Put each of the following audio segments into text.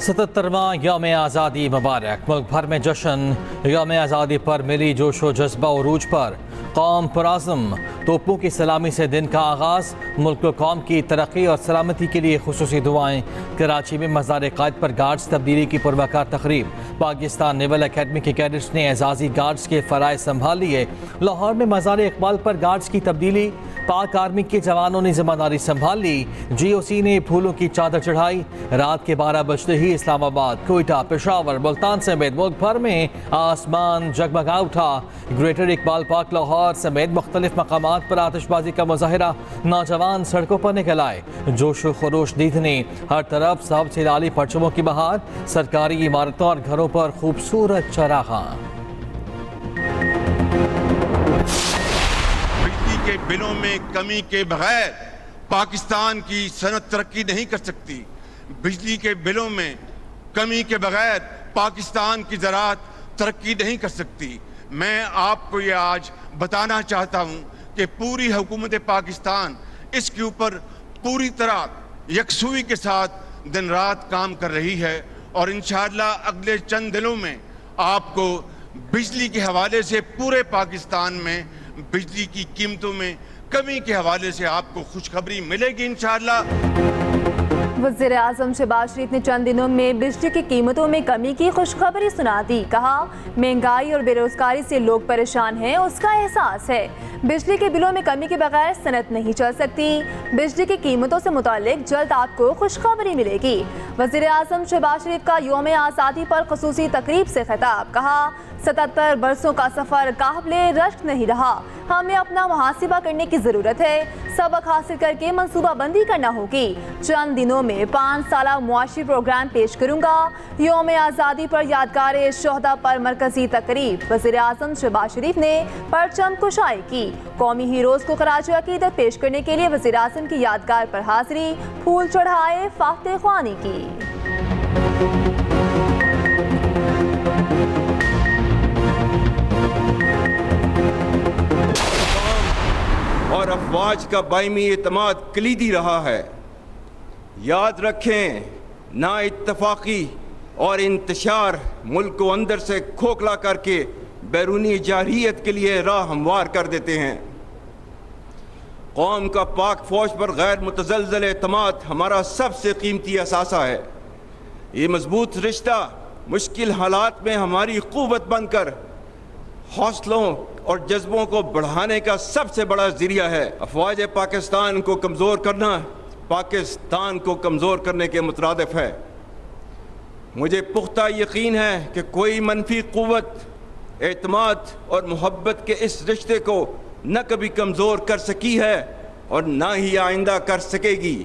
77واں یوم آزادی مبارک۔ ملک بھر میں جشن۔ یوم آزادی پر ملی جوش و جذبہ عروج پر، قوم پرعزم، توپوں کی سلامی سے دن کا آغاز۔ ملک و قوم کی ترقی اور سلامتی کے لیے خصوصی دعائیں۔ کراچی میں مزار قائد پر گارڈز تبدیلی کی پروقار تقریب۔ پاکستان نیول اکیڈمی کے کیڈٹس نے اعزازی گارڈز کے فرائض سنبھال لیے۔ لاہور میں مزار اقبال پر گارڈز کی تبدیلی، پاک آرمی کے جوانوں نے ذمہ داری سنبھال لی۔ جی او سی نے پھولوں کی چادر چڑھائی۔ رات کے 12 بجتے ہی اسلام آباد، کوئٹہ، پشاور، ملتان سمیت ملک بھر میں آسمان جگمگا اٹھا۔ گریٹر اقبال پارک لاہور سمیت مختلف مقامات پر آتش بازی کا مظاہرہ، نوجوان سڑکوں پر نکل آئے۔ جوش و خروش دیدنے، ہر طرف سبز ہلالی پرچموں کی بہار، سرکاری عمارتوں اور گھروں پر خوبصورت چراغاں۔ کے بلوں میں کمی کے بغیر پاکستان کی صنعت ترقی نہیں کر سکتی۔ بجلی کے بلوں میں کمی کے بغیر پاکستان کی زراعت ترقی نہیں کر سکتی۔ میں آپ کو یہ آج بتانا چاہتا ہوں کہ پوری حکومت پاکستان اس کے اوپر پوری طرح یکسوئی کے ساتھ دن رات کام کر رہی ہے، اور انشاءاللہ اگلے چند دنوں میں آپ کو بجلی کے حوالے سے پورے پاکستان میں بجلی کی قیمتوں میں کمی کے حوالے سے آپ کو خوشخبری ملے گی انشاءاللہ۔ وزیر اعظم شہباز شریف نے چند دنوں میں بجلی کی قیمتوں میں کمی کی خوشخبری سنا دی۔ کہا، مہنگائی اور بے روزگاری سے لوگ پریشان ہیں، اس کا احساس ہے۔ بجلی کے بلوں میں کمی کے بغیر صنعت نہیں چل سکتی۔ بجلی کی قیمتوں سے متعلق جلد آپ کو خوشخبری ملے گی۔ وزیر اعظم شہباز شریف کا یوم آزادی پر خصوصی تقریب سے خطاب۔ کہا، 77 برسوں کا سفر قابل رشک نہیں رہا، ہمیں اپنا محاسبہ کرنے کی ضرورت ہے، سبق حاصل کر کے منصوبہ بندی کرنا ہوگی۔ چند دنوں میں 5 سالہ معاشی پروگرام پیش کروں گا۔ یوم آزادی پر یادگار شہداء پر مرکزی تقریب۔ وزیر اعظم شہباز شریف نے پرچم کشائی کی۔ قومی ہیروز کو خراج عقیدت پیش کرنے کے لیے وزیر اعظم کی یادگار پر حاضری، پھول چڑھائے، فاتح خوانی کی۔ اور افواج کا باہمی اعتماد کلیدی رہا ہے۔ یاد رکھیں، نا اتفاقی اور انتشار ملک کو اندر سے کھوکھلا کر کے بیرونی جارحیت کے لیے راہ ہموار کر دیتے ہیں۔ قوم کا پاک فوج پر غیر متزلزل اعتماد ہمارا سب سے قیمتی اثاثہ ہے۔ یہ مضبوط رشتہ مشکل حالات میں ہماری قوت بن کر حوصلوں اور جذبوں کو بڑھانے کا سب سے بڑا ذریعہ ہے۔ افواج پاکستان کو کمزور کرنا پاکستان کو کمزور کرنے کے مترادف ہے۔ مجھے پختہ یقین ہے کہ کوئی منفی قوت اعتماد اور محبت کے اس رشتے کو نہ کبھی کمزور کر سکی ہے اور نہ ہی آئندہ کر سکے گی۔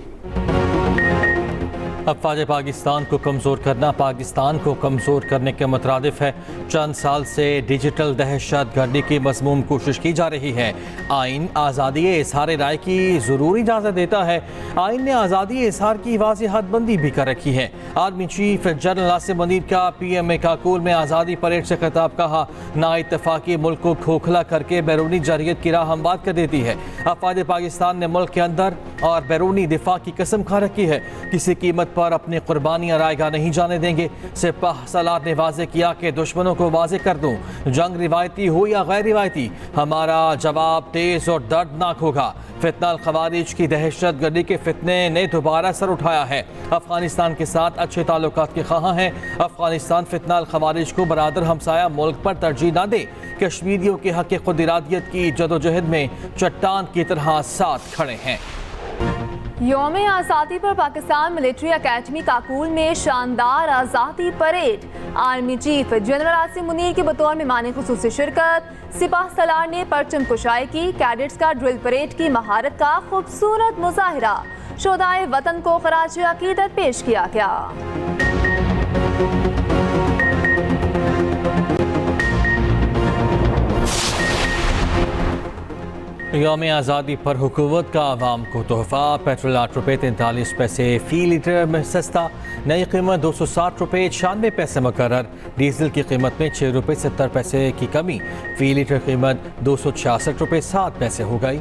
افواج پاکستان کو کمزور کرنا پاکستان کو کمزور کرنے کے مترادف ہے۔ چند سال سے ڈیجیٹل دہشت گردی کی مضموم کوشش کی جا رہی ہے۔ آئین آزادی اظہار رائے کی ضروری اجازت دیتا ہے۔ آئین نے آزادی اظہار کی واضح حد بندی بھی کر رکھی ہے۔ Army chief general Asim Munir کا پی ایم اے کاکول میں آزادی پریڈ سے خطاب۔ کہا، نا اتفاقی ملک کو کھوکھلا کر کے بیرونی جارحیت کی راہ ہموار کر دیتی ہے۔ افواج پاکستان نے ملک کے اندر اور بیرونی دفاع کی قسم کھا رکھی ہے، کسی قیمت پر اپنی قربانیاں رائے گاہ نہیں جانے دیں گے۔ سپاہ سالار نے واضح کیا کہ دشمنوں کو واضح کر دوں، جنگ روایتی ہو یا غیر روایتی، ہمارا جواب تیز اور دردناک ہوگا۔ فتنہ الخوارج کی دہشت گردی کے فتنے نے دوبارہ سر اٹھایا ہے۔ افغانستان کے ساتھ اچھے تعلقات کے خواہاں ہیں۔ افغانستان فتنہ الخوارج کو برادر ہمسایہ ملک پر ترجیح نہ دے۔ کشمیریوں کے حق خود ارادیت کی جدوجہد میں چٹان کی طرح ساتھ کھڑے ہیں۔ یوم آزادی پر پاکستان ملٹری اکیڈمی کاکول میں شاندار آزادی parade. Army chief general Asim Munir کی بطور مہمان خصوصی شرکت۔ سپاہ سالار نے پرچم کشائی کی۔ کیڈٹس کا ڈرل پریڈ کی مہارت کا خوبصورت مظاہرہ۔ شہدائے وطن کو خراج عقیدت پیش کیا گیا۔ یوم آزادی پر حکومت کا عوام کو تحفہ۔ پیٹرول 8 روپے 43 پیسے فی لیٹر میں سستا، نئی قیمت 260 روپے 96 پیسے مقرر۔ ڈیزل کی قیمت میں 6 روپے 70 پیسے کی کمی، فی لیٹر قیمت 266 روپے 7 پیسے ہو گئی۔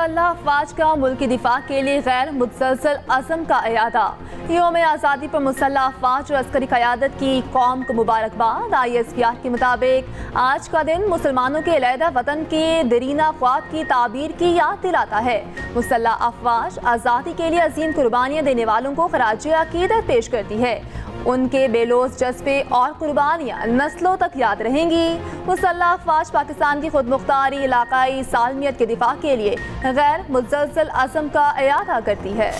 مسلح افواج کا ملکی دفاع کے لیے غیر متزلزل عزم کا اعادہ۔ یوم آزادی پر مسلح افواج اور عسکری قیادت کی قوم کو مبارکباد۔ ISPR کے مطابق آج کا دن مسلمانوں کے علیحدہ وطن کے دیرینہ خواب کی تعبیر کی یاد دلاتا ہے۔ مسلح افواج آزادی کے لیے عظیم قربانیاں دینے والوں کو خراج عقیدت پیش کرتی ہے۔ ان کے بے لوث جذبے اور قربانیاں نسلوں تک یاد رہیں گی۔ مسلح افواج پاکستان کی خود مختاری، علاقائی سالمیت کے دفاع کے لیے غیر متزلزل عزم کا اعادہ کرتی ہے۔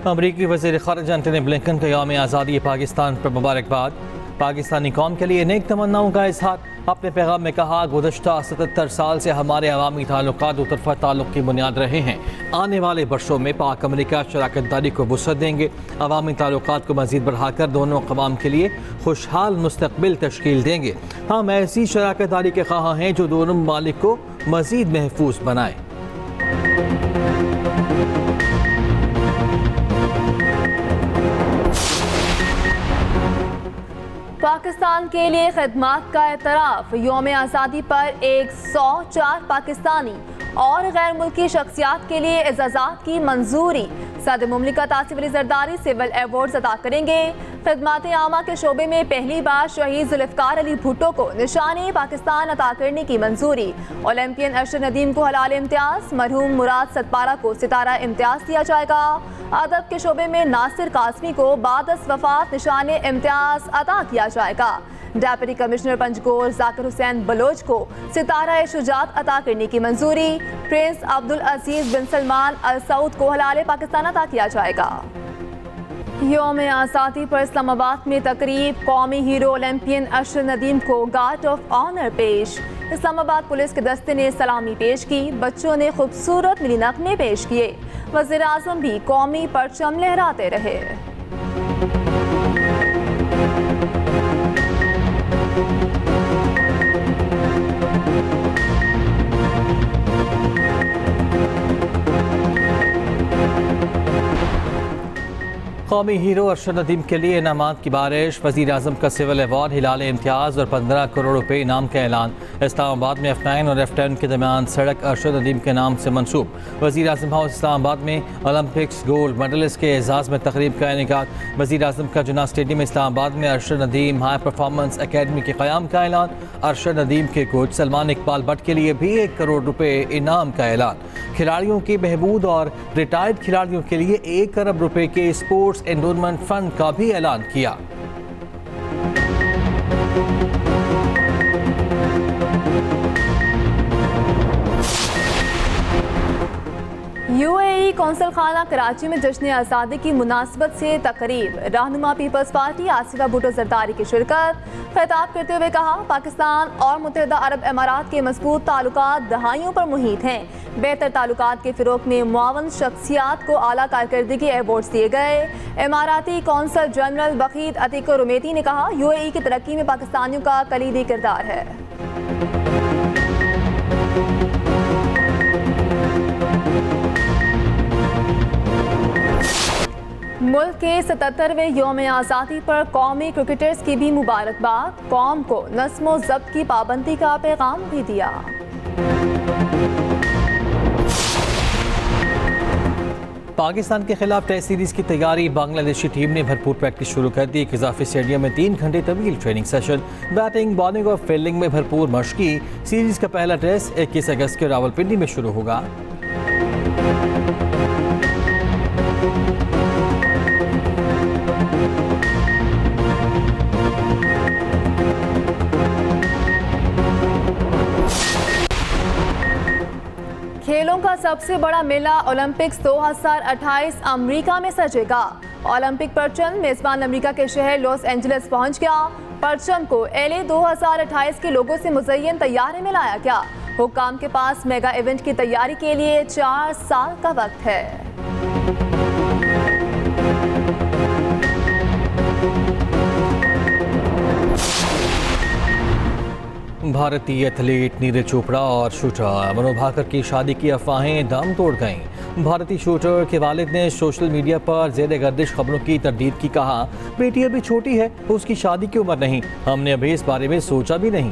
امریکی وزیر خارجہ انٹونی بلنکن کا یوم آزادی پاکستان پر مبارکباد۔ پاکستانی قوم کے لیے نیک تمناؤں کا اظہار۔ اپنے پیغام میں کہا، گزشتہ 77 سال سے ہمارے عوامی تعلقات دو طرفہ تعلق کی بنیاد رہے ہیں۔ آنے والے برسوں میں پاک امریکہ شراکت داری کو وسعت دیں گے، عوامی تعلقات کو مزید بڑھا کر دونوں اقوام کے لیے خوشحال مستقبل تشکیل دیں گے۔ ہم ایسی شراکت داری کے خواہاں ہیں جو دونوں ممالک کو مزید محفوظ بنائے۔ پاکستان کے لیے خدمات کا اعتراف۔ یوم آزادی پر 104 پاکستانی اور غیر ملکی شخصیات کے لیے اعزازات کی منظوری۔ صدر مملکت آصف علی زرداری سول ایوارڈز عطا کریں گے۔ خدمات عامہ کے شعبے میں پہلی بار شہید ذوالفقار علی بھٹو کو نشان پاکستان عطا کرنے کی منظوری۔ اولمپئن ارشد ندیم کو حلال امتیاز، مرحوم مراد ستپارہ کو ستارہ امتیاز دیا جائے گا۔ ادب کے شعبے میں ناصر قاسمی کو بعد از وفات نشان امتیاز عطا کیا جائے گا۔ ڈیپٹی کمشنر پنجگور ذاکر حسین بلوچ کو ستارہ شجاعت عطا کرنے کی منظوری۔ پرنس عبدالعزیز بن سلمان ال سعود کو حلال پاکستان عطا کیا جائے گا۔ یوم آزادی پر اسلام آباد میں تقریب۔ قومی ہیرو اولمپئن ارشد ندیم کو گارڈ آف آنر پیش۔ اسلام آباد پولیس کے دستے نے سلامی پیش کی، بچوں نے خوبصورت ملی نغمے پیش کیے، وزیر اعظم بھی قومی پرچم لہراتے رہے۔ قومی ہیرو ارشد ندیم کے لیے انعامات کی بارش۔ وزیر اعظم کا سول ایوارڈ، ہلال امتیاز اور 15 کروڑ روپے انعام کا اعلان۔ اسلام آباد میں F9 اور F10 کے درمیان سڑک ارشد ندیم کے نام سے منسوب۔ وزیر اعظم ہاؤس اسلام آباد میں اولمپکس گولڈ میڈلسٹ کے اعزاز میں تقریب کا انعقاد۔ وزیر اعظم کا جناح اسٹیڈیم اسلام آباد میں Arshad Nadeem high performance academy کے قیام کا اعلان۔ ارشد ندیم کے کوچ سلمان اقبال بٹ کے لیے بھی 1 کروڑ روپے انعام کا اعلان۔ کھلاڑیوں کی بہبود اور ریٹائرڈ کھلاڑیوں کے لیے 1 ارب روپے کے اسپورٹس انڈورمنٹ فنڈ کا بھی اعلان کیا۔ UAE قونصل خانہ کراچی میں جشن آزادی کی مناسبت سے تقریب۔ رہنما پیپلز پارٹی آصفہ بھٹو زرداری کی شرکت۔ خطاب کرتے ہوئے کہا، پاکستان اور متحدہ عرب امارات کے مضبوط تعلقات دہائیوں پر محیط ہیں۔ بہتر تعلقات کے فروغ میں معاون شخصیات کو اعلیٰ کارکردگی ایوارڈز دیے گئے۔ اماراتی قونصل جنرل وحید عتیق رومیتی نے کہا، UAE کی ترقی میں پاکستانیوں کا کلیدی کردار ہے۔ ملک کے 77ویں یوم آزادی پر قومی کرکٹرز کی بھی مبارکباد۔ قوم کو نظم و ضبط کی پابندی کا پیغام بھی دیا۔ پاکستان کے خلاف ٹیسٹ سیریز کی تیاری۔ بنگلہ دیشی ٹیم نے بھرپور پریکٹس شروع کر دی۔ ایک اضافی اسٹیڈیم میں 3 گھنٹے طویل ٹریننگ سیشن، بیٹنگ، بالنگ اور فیلڈنگ میں بھرپور مشق کی۔ سیریز کا پہلا ٹیسٹ 21 اگست کے راولپنڈی میں شروع ہوگا۔ کھیلوں کا سب سے بڑا میلہ اولمپکس 2028 امریکہ میں سجے گا۔ اولمپک پرچم میزبان امریکہ کے شہر لاس اینجلس پہنچ گیا۔ پرچم کو LA 2028 کے لوگوں سے مزین طیارے میں لایا گیا۔ حکام کے پاس میگا ایونٹ کی تیاری کے لیے 4 سال کا وقت ہے۔ بھارتی ایتھلیٹ نیرج چوپڑا اور شوٹر منو بھاکر کی شادی کی افواہیں دم توڑ گئیں۔ بھارتی شوٹر کے والد نے سوشل میڈیا پر زیر گردش خبروں کی تردید کی، کہا، بیٹی ابھی چھوٹی ہے، اس کی شادی کی عمر نہیں، ہم نے ابھی اس بارے میں سوچا بھی نہیں۔